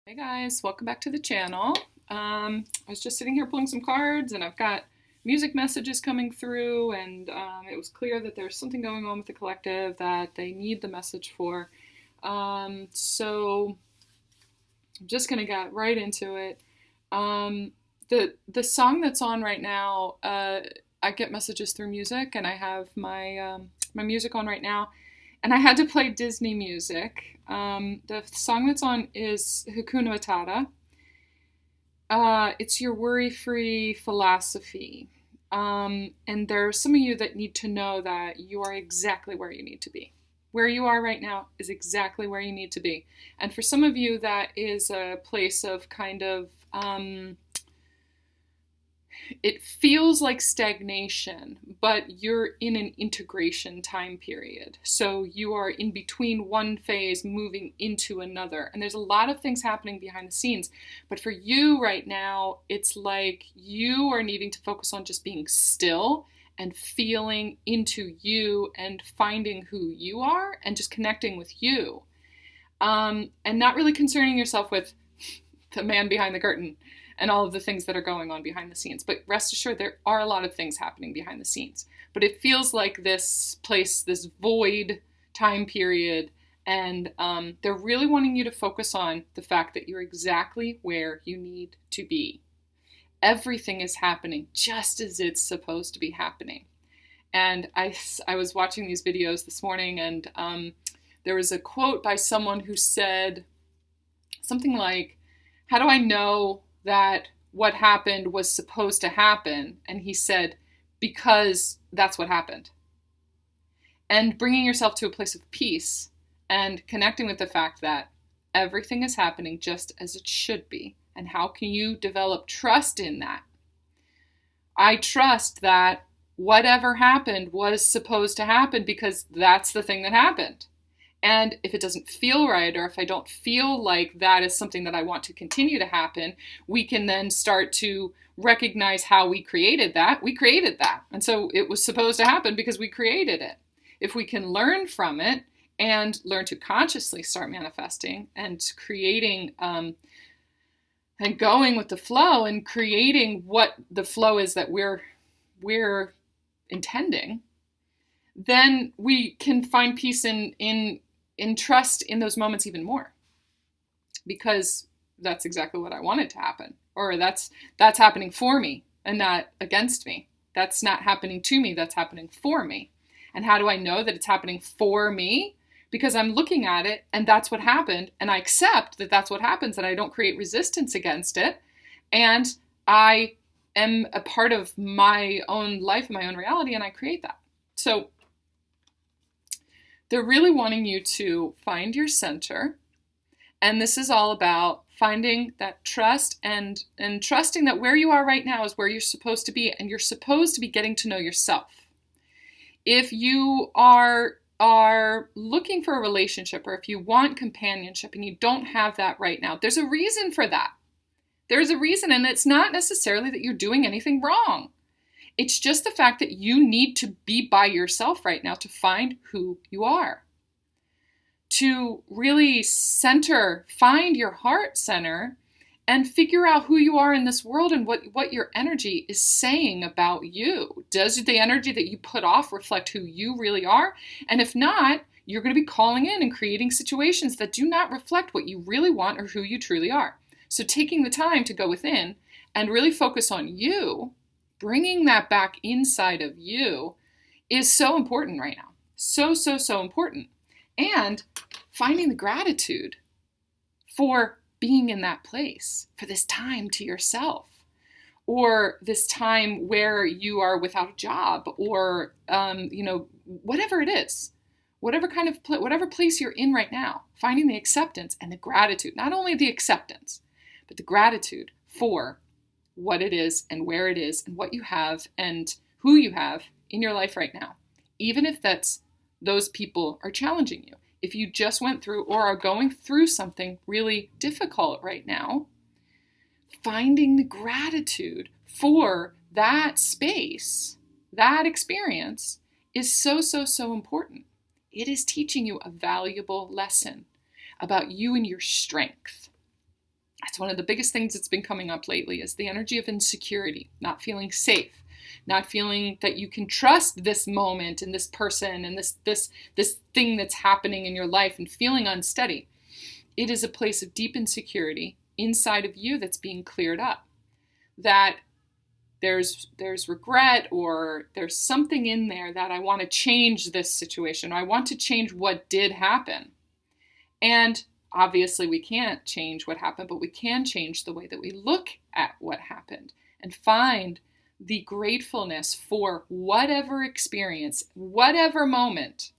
Hey guys, welcome back to the channel. I was just sitting here pulling some cards and I've got music messages coming through and it was clear that there's something going on with the collective that they need the message for. So I'm just going to get right into it. The song that's on right now, I get messages through music and I have my music on right now. And I had to play Disney music. The song that's on is Hakuna Matata. It's your worry-free philosophy. And there are some of you that need to know that you are exactly where you need to be. Where you are right now is exactly where you need to be. And for some of you, that is a place of kind of it feels like stagnation, but you're in an integration time period. So you are in between one phase moving into another. And there's a lot of things happening behind the scenes. But for you right now, it's like you are needing to focus on just being still and feeling into you and finding who you are and just connecting with you. And not really concerning yourself with the man behind the curtain and all of the things that are going on behind the scenes. But rest assured, there are a lot of things happening behind the scenes. But it feels like this place, this void time period, and they're really wanting you to focus on the fact that you're exactly where you need to be. Everything is happening just as it's supposed to be happening. And I was watching these videos this morning, and there was a quote by someone who said something like, "How do I know that what happened was supposed to happen?" And he said, "Because that's what happened." And bringing yourself to a place of peace and connecting with the fact that everything is happening just as it should be. And how can you develop trust in that? I trust that whatever happened was supposed to happen because that's the thing that happened. And if it doesn't feel right, or if I don't feel like that is something that I want to continue to happen, we can then start to recognize how we created that. We created that. And so it was supposed to happen because we created it. If we can learn from it and learn to consciously start manifesting and creating and going with the flow and creating what the flow is that we're intending, then we can find peace in trust in those moments even more, because that's exactly what I wanted to happen, or that's happening for me and not against me. That's not happening to me, that's happening for me. And how do I know that it's happening for me? Because I'm looking at it and that's what happened, and I accept that that's what happens, and I don't create resistance against it, and I am a part of my own life and my own reality, and I create that. So they're really wanting you to find your center. And this is all about finding that trust and trusting that where you are right now is where you're supposed to be, and you're supposed to be getting to know yourself. If you are looking for a relationship, or if you want companionship and you don't have that right now, there's a reason for that. There's a reason, and it's not necessarily that you're doing anything wrong. It's just the fact that you need to be by yourself right now to find who you are. To really center, find your heart center, and figure out who you are in this world and what your energy is saying about you. Does the energy that you put off reflect who you really are? And if not, you're going to be calling in and creating situations that do not reflect what you really want or who you truly are. So taking the time to go within and really focus on you, bringing that back inside of you, is so important right now. So, so, so important. And finding the gratitude for being in that place, for this time to yourself, or this time where you are without a job, or, whatever it is, whatever place you're in right now, finding the acceptance and the gratitude, not only the acceptance, but the gratitude for what it is and where it is and what you have and who you have in your life right now. Even if those people are challenging you. If you just went through or are going through something really difficult right now, finding the gratitude for that space, that experience, is so, so, so important. It is teaching you a valuable lesson about you and your strength. That's one of the biggest things that's been coming up lately, is the energy of insecurity, not feeling safe, not feeling that you can trust this moment and this person and this thing that's happening in your life, and feeling unsteady. It is a place of deep insecurity inside of you that's being cleared up. That there's regret, or there's something in there that I want to change this situation. I want to change what did happen. And obviously we can't change what happened, but we can change the way that we look at what happened and find the gratefulness for whatever experience, whatever moment.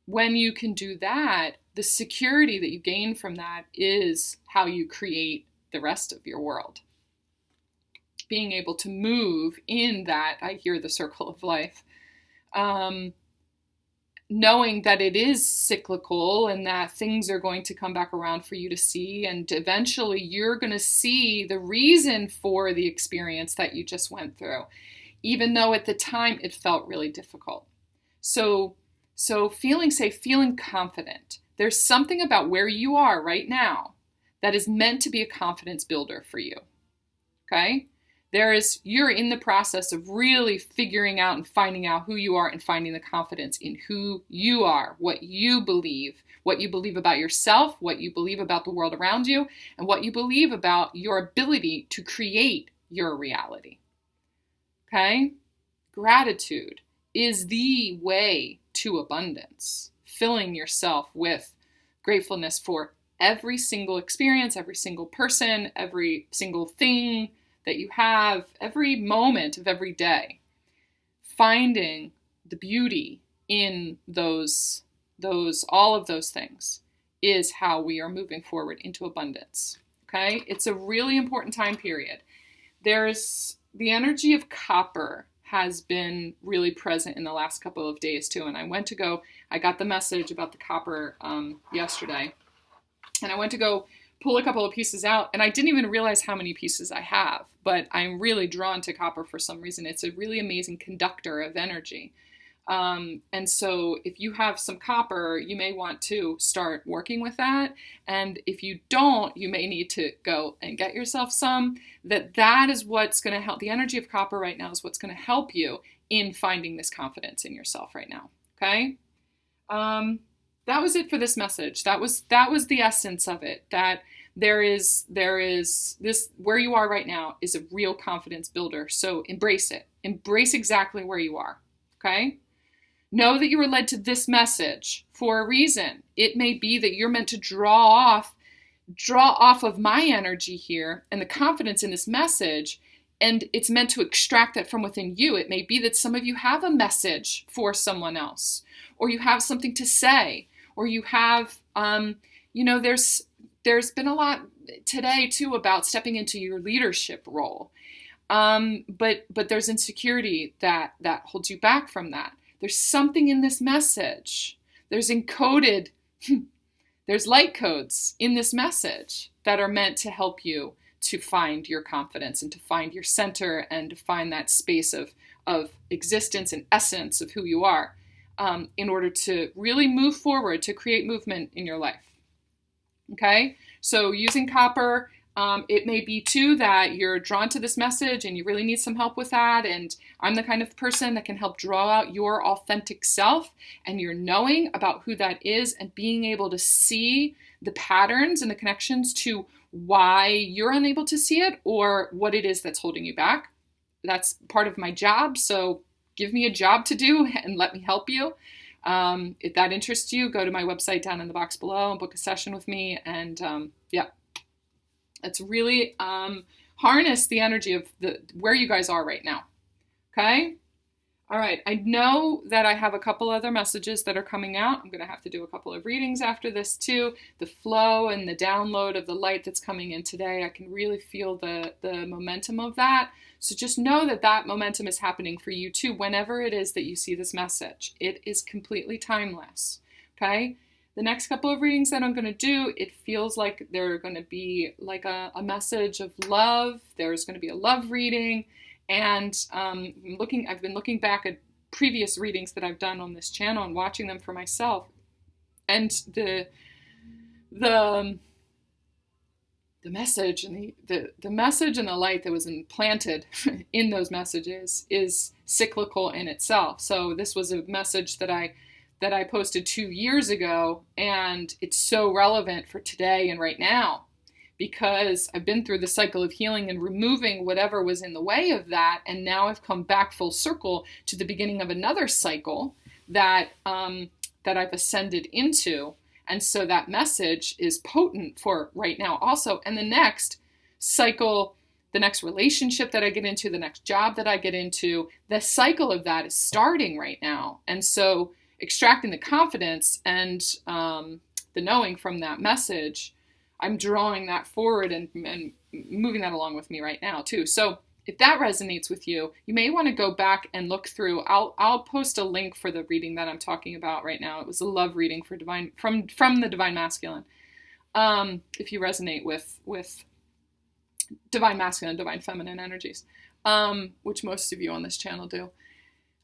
When you can do that, the security that you gain from that is how you create the rest of your world. Being able to move in that, I hear the circle of life, knowing that it is cyclical and that things are going to come back around for you to see, and eventually you're going to see the reason for the experience that you just went through, even though at the time it felt really difficult. So feeling safe, feeling confident. There's something about where you are right now that is meant to be a confidence builder for you. Okay? You're in the process of really figuring out and finding out who you are, and finding the confidence in who you are, what you believe about yourself, what you believe about the world around you, and what you believe about your ability to create your reality. Okay? Gratitude is the way to abundance. Filling yourself with gratefulness for every single experience, every single person, every single thing that you have, every moment of every day. Finding the beauty in all of those things is how we are moving forward into abundance. Okay? It's a really important time period. There's the energy of copper has been really present in the last couple of days too. And I got the message about the copper yesterday, and I went to go pull a couple of pieces out, and I didn't even realize how many pieces I have, but I'm really drawn to copper for some reason. It's a really amazing conductor of energy. And so if you have some copper, you may want to start working with that. And if you don't, you may need to go and get yourself some. That is what's going to help. The energy of copper right now is what's going to help you in finding this confidence in yourself right now. Okay? That was it for this message. That was the essence of it. That there is this, where you are right now is a real confidence builder. So embrace it. Embrace exactly where you are. Okay? Know that you were led to this message for a reason. It may be that you're meant to draw off of my energy here and the confidence in this message, and it's meant to extract that from within you. It may be that some of you have a message for someone else, or you have something to say, or you have, there's been a lot today too about stepping into your leadership role. But there's insecurity that holds you back from that. There's something in this message. There's light codes in this message that are meant to help you to find your confidence and to find your center and to find that space of existence and essence of who you are, in order to really move forward, to create movement in your life. Okay? So using copper, it may be too that you're drawn to this message and you really need some help with that. And I'm the kind of person that can help draw out your authentic self and your knowing about who that is, and being able to see the patterns and the connections to why you're unable to see it, or what it is that's holding you back. That's part of my job. So give me a job to do and let me help you. If that interests you, go to my website down in the box below and book a session with me. And let's really harness the energy of where you guys are right now. Okay? All right. I know that I have a couple other messages that are coming out. I'm going to have to do a couple of readings after this too. The flow and the download of the light that's coming in today, I can really feel the momentum of that. So just know that momentum is happening for you too, whenever it is that you see this message. It is completely timeless. Okay? The next couple of readings that I'm going to do, it feels like they're going to be like a message of love. There's going to be a love reading. And I've been looking back at previous readings that I've done on this channel and watching them for myself. And the the message and the message and the light that was implanted in those messages is cyclical in itself. So this was a message that I posted 2 years ago, and it's so relevant for today and right now, because I've been through the cycle of healing and removing whatever was in the way of that, and now I've come back full circle to the beginning of another cycle that that I've ascended into. And so that message is potent for right now also. And the next cycle, the next relationship that I get into, the next job that I get into, the cycle of that is starting right now. And so extracting the confidence and the knowing from that message, I'm drawing that forward and moving that along with me right now too. So if that resonates with you, you may want to go back and look through. I'll post a link for the reading that I'm talking about right now. It was a love reading for divine from the Divine Masculine. If you resonate with Divine Masculine, Divine Feminine energies, which most of you on this channel do.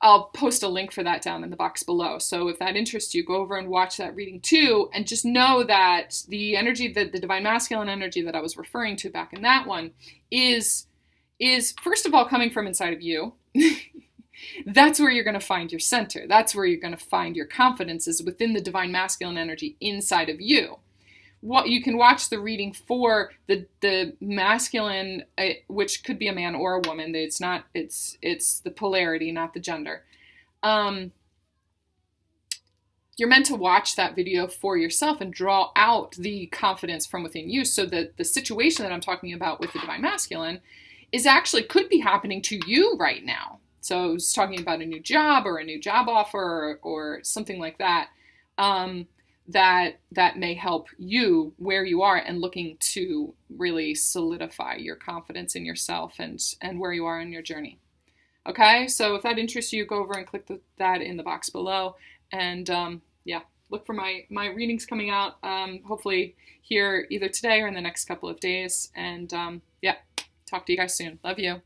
I'll post a link for that down in the box below. So if that interests you, go over and watch that reading too, and just know that the energy, that the Divine Masculine energy that I was referring to back in that one is first of all coming from inside of you. That's where you're going to find your center. That's where you're going to find your confidence, is within the Divine Masculine energy inside of you. What you can watch the reading for the masculine, which could be a man or a woman. It's the polarity, not the gender. You're meant to watch that video for yourself and draw out the confidence from within you, so that the situation that I'm talking about with the Divine Masculine is actually could be happening to you right now. So I was talking about a new job or a new job offer or something like that. That may help you where you are and looking to really solidify your confidence in yourself and where you are in your journey. Okay, so if that interests you, go over and click that in the box below, and look for my readings coming out hopefully here either today or in the next couple of days, and talk to you guys soon. Love you.